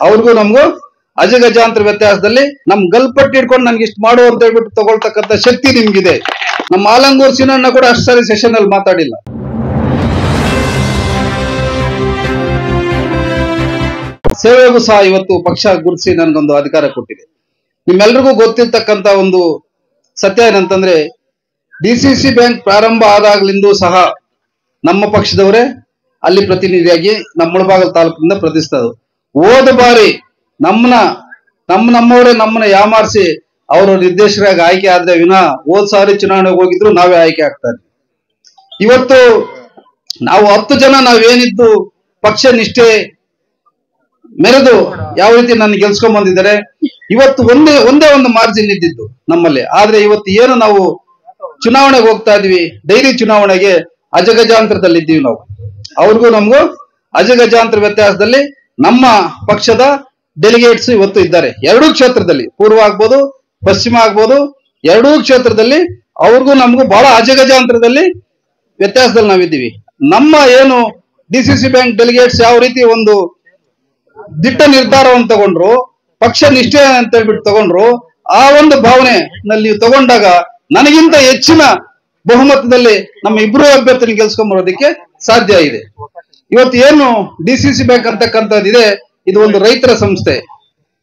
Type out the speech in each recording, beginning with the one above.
ಅವ್ರಿಗೂ ನಮಗೂ ಅಜಗಜಾಂತರ ವ್ಯತ್ಯಾಸದಲ್ಲಿ ನಮ್ ಗಲ್ಪಟ್ಟಿ ಹಿಡ್ಕೊಂಡು ನನ್ಗೆ ಇಷ್ಟು ಮಾಡು ಅಂತ ಹೇಳ್ಬಿಟ್ಟು ತಗೊಳ್ತಕ್ಕಂಥ ಶಕ್ತಿ ನಿಮ್ಗಿದೆ. ನಮ್ಮ ಆಲಂಗೂರ್ ಸೀನಣ್ಣ ಕೂಡ ಅಷ್ಟು ಸಾರಿ ಸೆಷನ್ ಅಲ್ಲಿ ಮಾತಾಡಿಲ್ಲ. ಸೇವೆಗೂ ಸಹ ಇವತ್ತು ಪಕ್ಷ ಗುರುತಿಸಿ ನನ್ಗೊಂದು ಅಧಿಕಾರ ಕೊಟ್ಟಿದೆ. ನಿಮ್ಮೆಲ್ರಿಗೂ ಗೊತ್ತಿರ್ತಕ್ಕಂತ ಒಂದು ಸತ್ಯ ಏನಂತಂದ್ರೆ, ಡಿಸಿಸಿ ಬ್ಯಾಂಕ್ ಪ್ರಾರಂಭ ಆದಾಗ್ಲಿಂದೂ ಸಹ ನಮ್ಮ ಪಕ್ಷದವರೇ ಅಲ್ಲಿ ಪ್ರತಿನಿಧಿಯಾಗಿ ನಮ್ಮ ಮುಳಬಾಗಿಲು ತಾಲೂಕಿನಿಂದ ಪ್ರತಿಷ್ಠಿತರು. ಹೋದ ಬಾರಿ ನಮ್ಮವರೇ ನಮ್ಮನ್ನ ಯಾಮಾರಿಸಿ ಅವರು ನಿರ್ದೇಶಕರಾಗಿ ಆಯ್ಕೆ ಆದ್ರೆ ವಿನಃ ಹೋದ್ ಸಾರಿ ಚುನಾವಣೆಗೆ ಹೋಗಿದ್ರು ನಾವೇ ಆಯ್ಕೆ ಆಗ್ತಾರೆ. ಇವತ್ತು ನಾವು 10 ಜನ ನಾವೇನಿದ್ದು ಪಕ್ಷ ನಿಷ್ಠೆ ಮೆರೆದು ಯಾವ ರೀತಿ ನನ್ನ ಗೆಲ್ಸ್ಕೊಂಡ್ ಬಂದಿದ್ದಾರೆ. ಇವತ್ತು ಒಂದೇ ಒಂದು ಮಾರ್ಜಿನ್ ಇದ್ದಿದ್ದು ನಮ್ಮಲ್ಲಿ. ಆದ್ರೆ ಇವತ್ತು ಏನು ನಾವು ಚುನಾವಣೆಗೆ ಹೋಗ್ತಾ ಇದೀವಿ, ಡೈರಿ ಚುನಾವಣೆಗೆ ಅಜಗಜಾಂತರದಲ್ಲಿದ್ದೀವಿ ನಾವು. ಅವ್ರಿಗೂ ನಮಗೂ ಅಜಗಜಾಂತರ ವ್ಯತ್ಯಾಸದಲ್ಲಿ ನಮ್ಮ ಪಕ್ಷದ ಡೆಲಿಗೇಟ್ಸ್ ಇವತ್ತು ಇದ್ದಾರೆ. ಎರಡೂ ಕ್ಷೇತ್ರದಲ್ಲಿ, ಪೂರ್ವ ಆಗ್ಬೋದು ಪಶ್ಚಿಮ ಆಗ್ಬೋದು, ಎರಡೂ ಕ್ಷೇತ್ರದಲ್ಲಿ ಅವ್ರಿಗೂ ನಮಗೂ ಬಹಳ ಅಜಗಜಾಂತರದಲ್ಲಿ ವ್ಯತ್ಯಾಸದಲ್ಲಿ ನಾವಿದ್ದೀವಿ. ನಮ್ಮ ಏನು ಡಿಸಿಸಿ ಬ್ಯಾಂಕ್ ಡೆಲಿಗೇಟ್ಸ್ ಯಾವ ರೀತಿ ಒಂದು ದಿಟ್ಟ ನಿರ್ಧಾರವನ್ನು ತಗೊಂಡ್ರು, ಪಕ್ಷ ನಿಷ್ಠೆ ಅಂತ ಹೇಳ್ಬಿಟ್ಟು ತಗೊಂಡ್ರು, ಆ ಒಂದು ಭಾವನೆನಲ್ಲಿ ನೀವು ತಗೊಂಡಾಗ ನನಗಿಂತ ಹೆಚ್ಚಿನ ಬಹುಮತದಲ್ಲಿ ನಮ್ಮ ಇಬ್ರು ಅಭ್ಯರ್ಥಿನ ಗೆಲ್ಸ್ಕೊಂಡ್ ಬರೋದಕ್ಕೆ ಸಾಧ್ಯ ಇದೆ. ಇವತ್ತು ಏನು ಡಿಸಿಸಿ ಬ್ಯಾಂಕ್ ಅಂತಕ್ಕಂಥದ್ದಿದೆ, ಇದು ಒಂದು ರೈತರ ಸಂಸ್ಥೆ,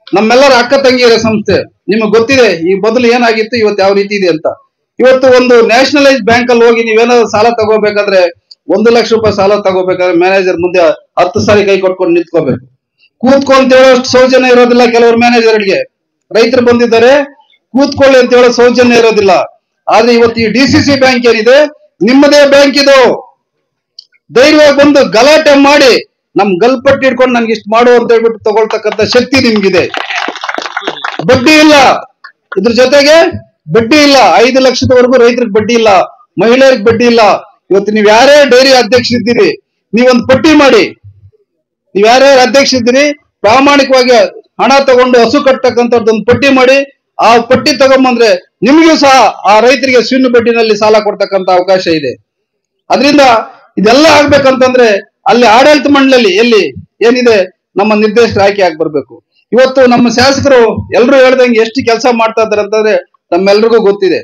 ನಮ್ಮೆಲ್ಲರ ಅಕ್ಕ ತಂಗಿಯರ ಸಂಸ್ಥೆ. ನಿಮಗೆ ಗೊತ್ತಿದೆ ಈ ಮೊದಲು ಏನಾಗಿತ್ತು, ಇವತ್ತು ಯಾವ ರೀತಿ ಇದೆ ಅಂತ. ಇವತ್ತು ಒಂದು ನ್ಯಾಷನಲೈಸ್ ಬ್ಯಾಂಕ್ ಅಲ್ಲಿ ಹೋಗಿ ನೀವೇನಾದ್ರು ಸಾಲ ತಗೋಬೇಕಾದ್ರೆ 1 ಲಕ್ಷ ರೂಪಾಯಿ ಸಾಲ ತಗೋಬೇಕಾದ್ರೆ ಮ್ಯಾನೇಜರ್ ಮುಂದೆ 10 ಸಾರಿ ಕೈ ಕೊಟ್ಕೊಂಡು ನಿಂತ್ಕೋಬೇಕು. ಕೂತ್ಕೊಂತ ಹೇಳೋಷ್ಟು ಸೌಜನ್ಯ ಇರೋದಿಲ್ಲ ಕೆಲವರು ಮ್ಯಾನೇಜರ್ಗೆ. ರೈತರು ಬಂದಿದ್ದಾರೆ ಕೂತ್ಕೊಳ್ಳಿ ಅಂತ ಹೇಳೋ ಸೌಜನ್ಯ ಇರೋದಿಲ್ಲ. ಆದ್ರೆ ಇವತ್ತು ಈ ಡಿಸಿಸಿ ಬ್ಯಾಂಕ್ ಏನಿದೆ, ನಿಮ್ಮದೇ ಬ್ಯಾಂಕ್ ಇದು. ಧೈರ್ಯವಾಗಿ ಬಂದು ಗಲಾಟೆ ಮಾಡಿ ನಮ್ ಗಲ್ಪಟ್ಟಿ ಹಿಡ್ಕೊಂಡು ನನ್ಗೆ ಇಷ್ಟು ಮಾಡು ಅಂತ ಹೇಳ್ಬಿಟ್ಟು ತಗೊಳ್ತಕ್ಕಂಥ ಶಕ್ತಿ ನಿಮ್ಗಿದೆ. ಬಡ್ಡಿ ಇಲ್ಲ, ಇದ್ರ ಜೊತೆಗೆ ಬಡ್ಡಿ ಇಲ್ಲ. 5 ಲಕ್ಷದವರೆಗೂ ರೈತರಿಗೆ ಬಡ್ಡಿ ಇಲ್ಲ, ಮಹಿಳೆಯರಿಗೆ ಬಡ್ಡಿ ಇಲ್ಲ. ಇವತ್ತು ನೀವ್ ಯಾರೇ ಡೈರಿ ಅಧ್ಯಕ್ಷರಿದ್ದೀರಿ, ನೀವೊಂದು ಪಟ್ಟಿ ಮಾಡಿ. ನೀವ್ ಯಾರ್ಯಾರು ಅಧ್ಯಕ್ಷರಿದ್ದೀರಿ, ಪ್ರಾಮಾಣಿಕವಾಗಿ ಹಣ ತಗೊಂಡು ಹಸು ಕಟ್ಟತಕ್ಕಂಥದ್ದೊಂದು ಪಟ್ಟಿ ಮಾಡಿ. ಆ ಪಟ್ಟಿ ತಗೊಂಬಂದ್ರೆ ನಿಮ್ಗೂ ಸಹ ಆ ರೈತರಿಗೆ ಶೂನ್ಯ ಬಡ್ಡಿನಲ್ಲಿ ಸಾಲ ಕೊಡ್ತಕ್ಕಂಥ ಅವಕಾಶ ಇದೆ. ಅದರಿಂದ ಇದೆಲ್ಲ ಆಗ್ಬೇಕಂತಂದ್ರೆ ಅಲ್ಲಿ ಆಡಳಿತ ಮಂಡಳಿ ಎಲ್ಲಿ ಏನಿದೆ ನಮ್ಮ ನಿರ್ದೇಶಕರು ಆಯ್ಕೆ ಆಗಿ ಬರ್ಬೇಕು. ಇವತ್ತು ನಮ್ಮ ಶಾಸಕರು ಎಲ್ಲರೂ ಹೇಳ್ದಂಗೆ ಎಷ್ಟು ಕೆಲಸ ಮಾಡ್ತಾ ಇದ್ದಾರೆ ಅಂತಂದ್ರೆ ನಮ್ಮೆಲ್ರಿಗೂ ಗೊತ್ತಿದೆ.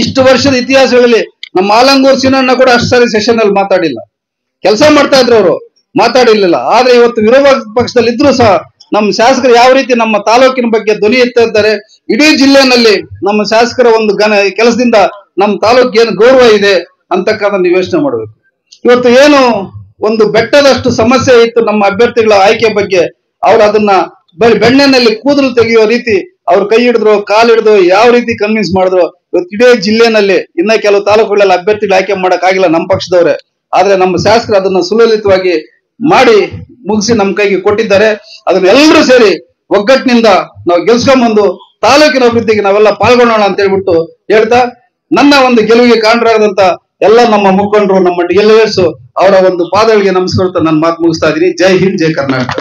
ಇಷ್ಟು ವರ್ಷದ ಇತಿಹಾಸಗಳಲ್ಲಿ ನಮ್ಮ ಆಲಂಗೂರ್ ಸೀನಣ್ಣ ಕೂಡ ಅಷ್ಟು ಸಾರಿ ಸೆಷನ್ ಅಲ್ಲಿ ಮಾತಾಡಿಲ್ಲ. ಕೆಲಸ ಮಾಡ್ತಾ ಇದ್ರು ಅವರು, ಮಾತಾಡಿರ್ಲಿಲ್ಲ. ಆದ್ರೆ ಇವತ್ತು ವಿರೋಧ ಪಕ್ಷದಲ್ಲಿ ಇದ್ರು ಸಹ ನಮ್ಮ ಶಾಸಕರು ಯಾವ ರೀತಿ ನಮ್ಮ ತಾಲೂಕಿನ ಬಗ್ಗೆ ಧ್ವನಿ ಎತ್ತಾ ಇದ್ದಾರೆ, ಇಡೀ ಜಿಲ್ಲೆನಲ್ಲಿ ನಮ್ಮ ಶಾಸಕರ ಒಂದು ಕೆಲಸದಿಂದ ನಮ್ಮ ತಾಲೂಕಿಗೆ ಏನು ಗೌರವ ಇದೆ ಅಂತಕ್ಕಂಥ ನೀವು ಯೋಚನೆ ಮಾಡಬೇಕು. ಇವತ್ತು ಏನು ಒಂದು ಬೆಟ್ಟದಷ್ಟು ಸಮಸ್ಯೆ ಇತ್ತು ನಮ್ಮ ಅಭ್ಯರ್ಥಿಗಳ ಆಯ್ಕೆ ಬಗ್ಗೆ, ಅವ್ರು ಅದನ್ನ ಬೆಣ್ಣೆನಲ್ಲಿ ಕೂದಲು ತೆಗೆಯುವ ರೀತಿ ಅವ್ರು ಕೈ ಹಿಡಿದ್ರು, ಕಾಲು ಹಿಡಿದು ಯಾವ ರೀತಿ ಕನ್ವಿನ್ಸ್ ಮಾಡಿದ್ರು. ಇವತ್ತು ಇಡೀ ಜಿಲ್ಲೆನಲ್ಲಿ ಇನ್ನ ಕೆಲವು ತಾಲೂಕುಗಳಲ್ಲಿ ಅಭ್ಯರ್ಥಿಗಳ ಆಯ್ಕೆ ಮಾಡಕ್ ಆಗಿಲ್ಲ ನಮ್ಮ ಪಕ್ಷದವರೇ. ಆದ್ರೆ ನಮ್ಮ ಶಾಸಕರು ಅದನ್ನ ಸುಲಲಿತವಾಗಿ ಮಾಡಿ ಮುಗಿಸಿ ನಮ್ಮ ಕೈಗೆ ಕೊಟ್ಟಿದ್ದಾರೆ. ಅದನ್ನ ಎಲ್ಲರೂ ಸೇರಿ ಒಗ್ಗಟ್ಟಿನಿಂದ ನಾವು ಗೆಲ್ಸ್ಕೊಂಡ್ಬಂದು ತಾಲೂಕಿನ ಅಭಿವೃದ್ಧಿಗೆ ನಾವೆಲ್ಲ ಪಾಲ್ಗೊಳ್ಳೋಣ ಅಂತ ಹೇಳ್ಬಿಟ್ಟು ಹೇಳ್ತಾ, ನನ್ನ ಒಂದು ಗೆಲುವಿಗೆ ಕಾರಣರಾದಂತ ಎಲ್ಲ ನಮ್ಮ ಮುಖಂಡರು, ನಮ್ಮ ಡೆಲಿಗೇಟ್ಸ್ ಅವರ ಒಂದು ಪಾದಗಳಿಗೆ ನಮಸ್ಕರಿಸ್ತಾ ನನ್ನ ಮಾತು ಮುಗಿಸ್ತಾ ಇದೀನಿ. ಜೈ ಹಿಂದ್, ಜೈ ಕರ್ನಾಟಕ.